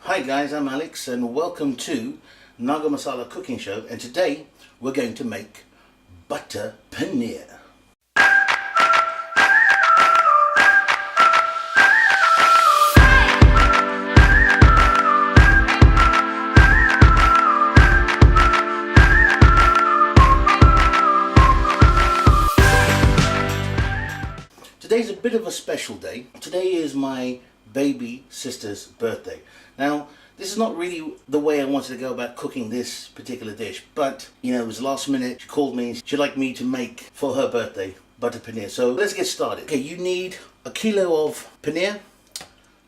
Hi guys, I'm Alex and welcome to Naga Masala Cooking Show, and today we're going to make butter paneer. Today's a bit of a special day. Today is my baby sister's birthday. Now, this is not really the way I wanted to go about cooking this particular dish, but you know, it was last minute. She called me, she'd like me to make for her birthday butter paneer. So let's get started. Okay, you need a kilo of paneer,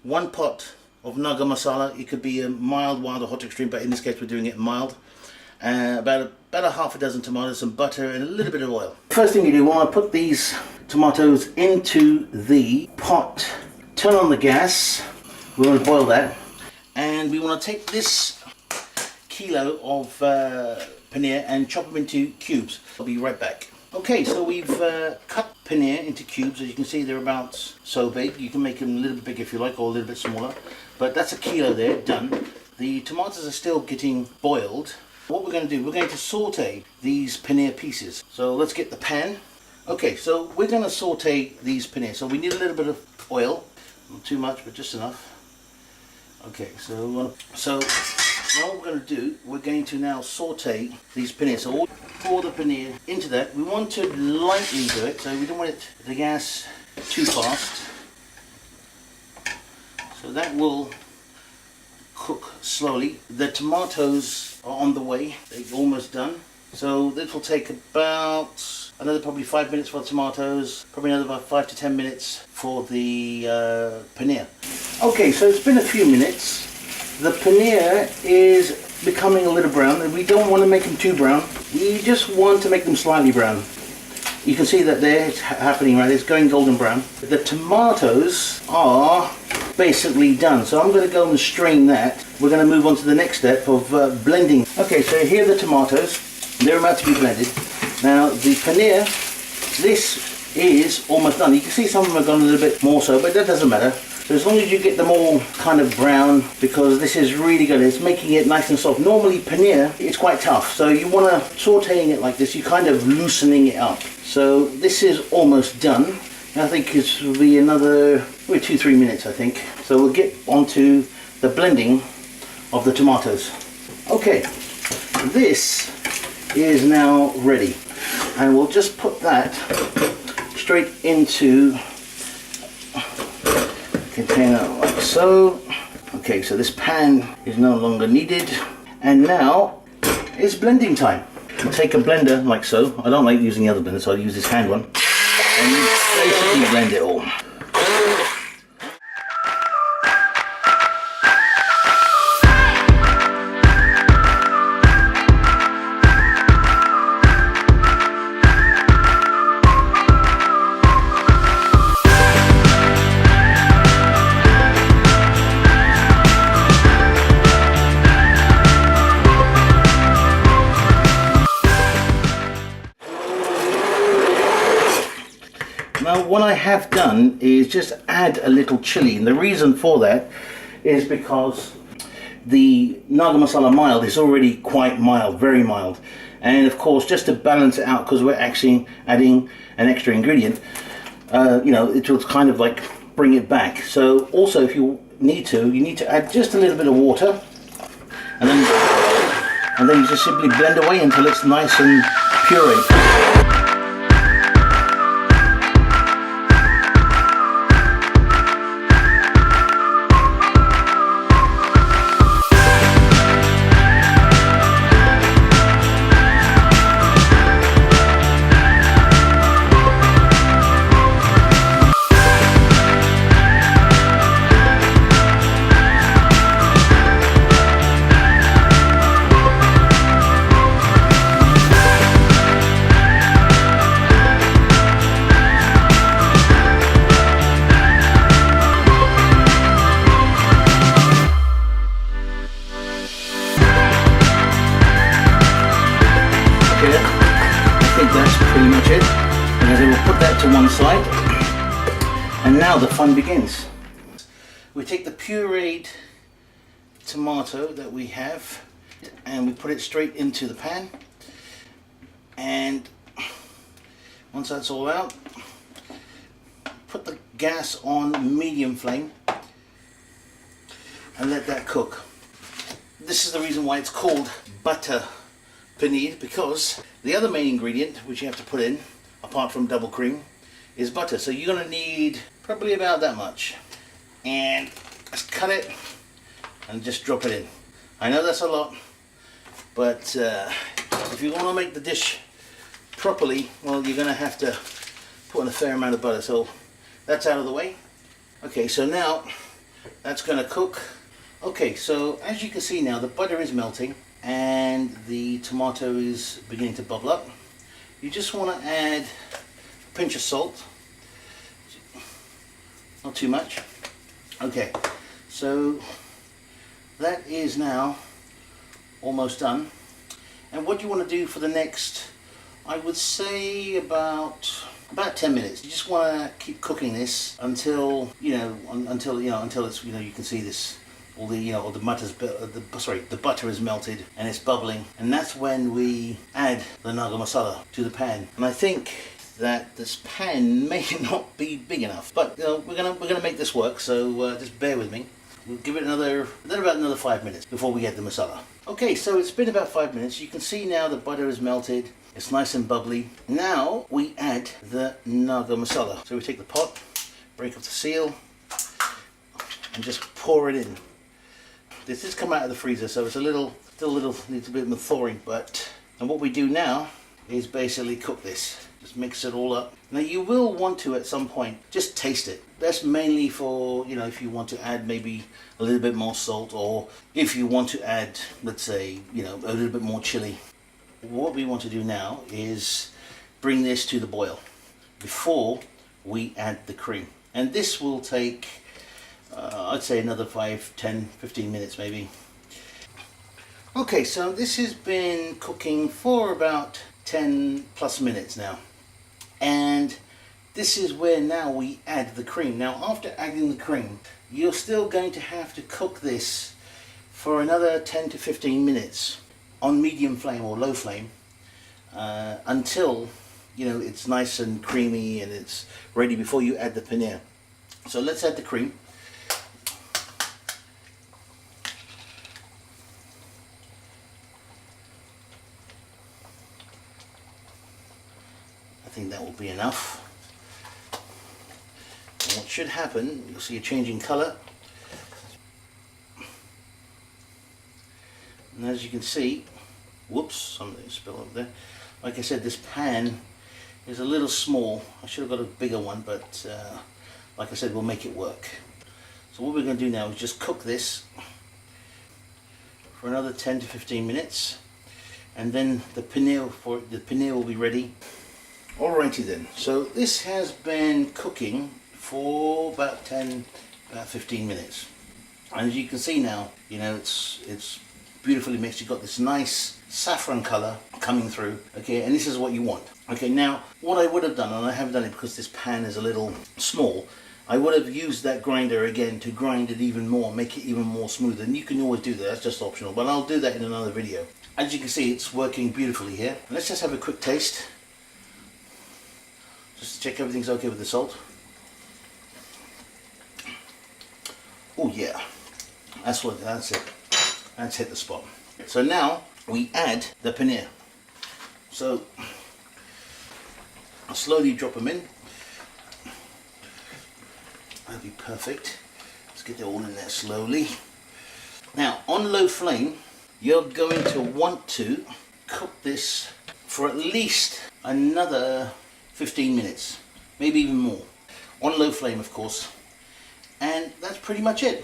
1 pot of Naga Masala. It could be a mild, or hot extreme, but in this case we're doing it mild. About a half a dozen tomatoes, some butter and a little bit of oil. First thing you do, you want to put these tomatoes into the pot. Turn on the gas. We want to boil that, and we want to take this kilo of paneer and chop them into cubes. I'll be right back. Okay, so we've cut paneer into cubes. As you can see, they're about so big. You can make them a little bit bigger if you like, or a little bit smaller, but that's a kilo there, done. The tomatoes are still getting boiled. What we're going to do, we're going to saute these paneer pieces. So let's get the pan. Okay, so we're going to saute these paneer. So we need a little bit of oil, not too much, but just enough. Okay, so what we're going to do, we're going to now saute these paneer. So we'll pour the paneer into that. We want to lightly do it, so we don't want the gas too fast. So that will cook slowly. The tomatoes are on the way, they're almost done. So this will take about another probably 5 minutes for the tomatoes, probably another about 5 to 10 minutes for the paneer. Okay, so it's been a few minutes. The paneer is becoming a little brown, and we don't want to make them too brown. We just want to make them slightly brown. You can see that there, it's happening right, it's going golden brown. The tomatoes are basically done, so I'm going to go and strain that. We're going to move on to the next step of blending. Okay, so here are the tomatoes. They're about to be blended. Now the paneer, this is almost done. You can see some of them have gone a little bit more so, but that doesn't matter. So as long as you get them all kind of brown, because this is really good, it's making it nice and soft. Normally paneer, it's quite tough, so you want to sauteing it like this, you're kind of loosening it up. So this is almost done. I think it will be another 2-3 minutes, I think. So we'll get onto the blending of the tomatoes. Okay, this is now ready, and we'll just put that straight into a container like so. Okay, so this pan is no longer needed, and now it's blending time. Take a blender like so. I don't like using the other blender, so I'll use this hand one, and you basically blend it all. Now what I have done is just add a little chili, and the reason for that is because the Naga Masala mild is already quite mild, very mild, and of course just to balance it out, because we're actually adding an extra ingredient, you know, it will kind of like bring it back. So also if you need to add just a little bit of water, and then you just simply blend away until it's nice and pureed. to one side, and now the fun begins. We take the pureed tomato that we have and we put it straight into the pan, and once that's all out, put the gas on medium flame and let that cook. This is the reason why it's called butter paneer, because the other main ingredient which you have to put in, apart from double cream, is butter. So you're going to need probably about that much. And let's cut it and just drop it in. I know that's a lot, but if you want to make the dish properly, well, you're going to have to put in a fair amount of butter. So that's out of the way. Okay, so now that's going to cook. Okay, so as you can see now, the butter is melting and the tomato is beginning to bubble up. You just want to add a pinch of salt, not too much. Okay, so that is now almost done. And what you want to do for the next, I would say about 10 minutes. You just want to keep cooking this until until it's, you can see this, all the butter is melted and it's bubbling, and that's when we add the Naga Masala to the pan. And I think that this pan may not be big enough, but we're gonna make this work. So just bear with me. We'll give it about another 5 minutes before we add the masala. Okay, so it's been about 5 minutes. You can see now the butter is melted. It's nice and bubbly. Now we add the Naga Masala. So we take the pot, break off the seal, and just pour it in. This has come out of the freezer, so it's still needs a bit of thawing. And what we do now is basically cook this. Just mix it all up. Now you will want to, at some point, just taste it. That's mainly for, if you want to add maybe a little bit more salt, or if you want to add, let's say, a little bit more chili. What we want to do now is bring this to the boil before we add the cream. And this will take, I'd say, another 5, 10, 15 minutes maybe. Okay, so this has been cooking for about 10 plus minutes now. And this is where now we add the cream. Now after adding the cream, you're still going to have to cook this for another 10 to 15 minutes on medium flame or low flame until it's nice and creamy and it's ready before you add the paneer. So let's add the cream. I think that will be enough. And what should happen, you'll see a change in colour. And as you can see, whoops, something spilled over there. Like I said, this pan is a little small. I should have got a bigger one, but like I said, we'll make it work. So what we're going to do now is just cook this for another 10 to 15 minutes, and then the paneer will be ready. Alrighty then, so this has been cooking for about 15 minutes. And as you can see now, it's beautifully mixed. You've got this nice saffron colour coming through, okay, and this is what you want. Okay, now what I would have done, and I haven't done it because this pan is a little small, I would have used that grinder again to grind it even more, make it even more smooth. And you can always do that, that's just optional, but I'll do that in another video. As you can see, it's working beautifully here. Let's just have a quick taste. Just to check everything's okay with the salt. Oh yeah, that's it. That's hit the spot. So now we add the paneer. So I'll slowly drop them in. That'll be perfect. Let's get it all in there slowly. Now on low flame, you're going to want to cook this for at least another 15 minutes, maybe even more, on low flame of course. And that's pretty much it.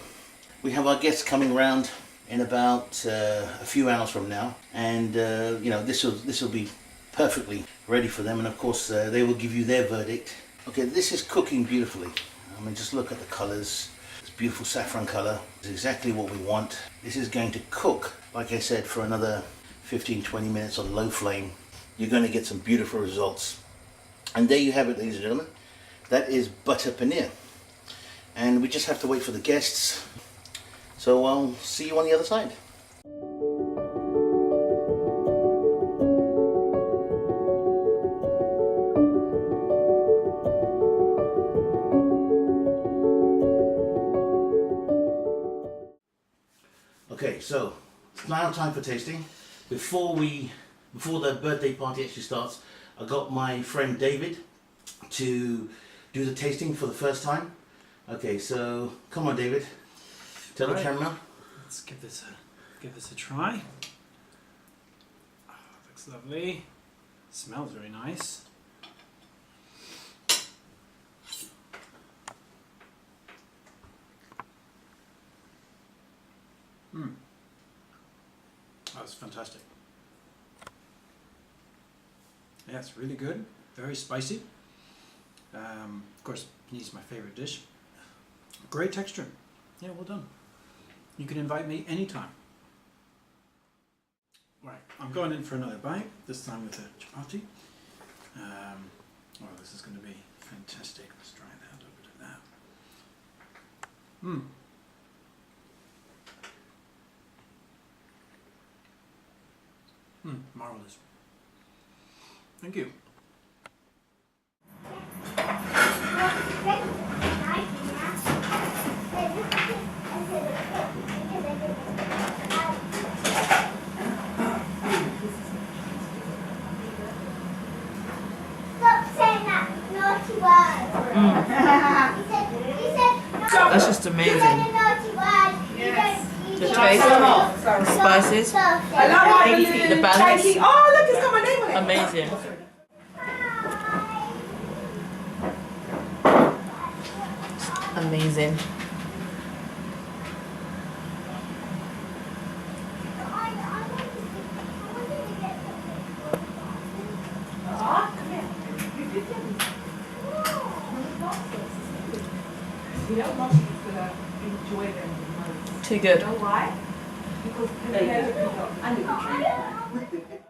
We have our guests coming round in about a few hours from now, and this will be perfectly ready for them, and of course they will give you their verdict. Okay, this is cooking beautifully. I mean, just look at the colors. It's beautiful saffron color. It's exactly what we want. This is going to cook, like I said, for another 15-20 minutes on low flame. You're going to get some beautiful results. And there you have it, ladies and gentlemen. That is butter paneer. And we just have to wait for the guests. So I'll see you on the other side. Okay, so it's now time for tasting. Before the birthday party actually starts, I got my friend David to do the tasting for the first time. Okay, so come on, David. Tell the camera. Let's give this a try. Oh, looks lovely. Smells very nice. That's fantastic. Yeah, it's really good. Very spicy. Of course, paneer is my favorite dish. Great texture. Yeah, well done. You can invite me anytime. Right, I'm going in for another bite, this time with a chapati. Oh, this is going to be fantastic. Let's try that, a little bit of that. Marvelous. Thank you. That's just amazing. The taste, the spices, the balance. Oh, look, it's got my name on it. Amazing. Amazing. You know, Mommy's gonna enjoy them the most. Too good. You know why? Because I need to drink.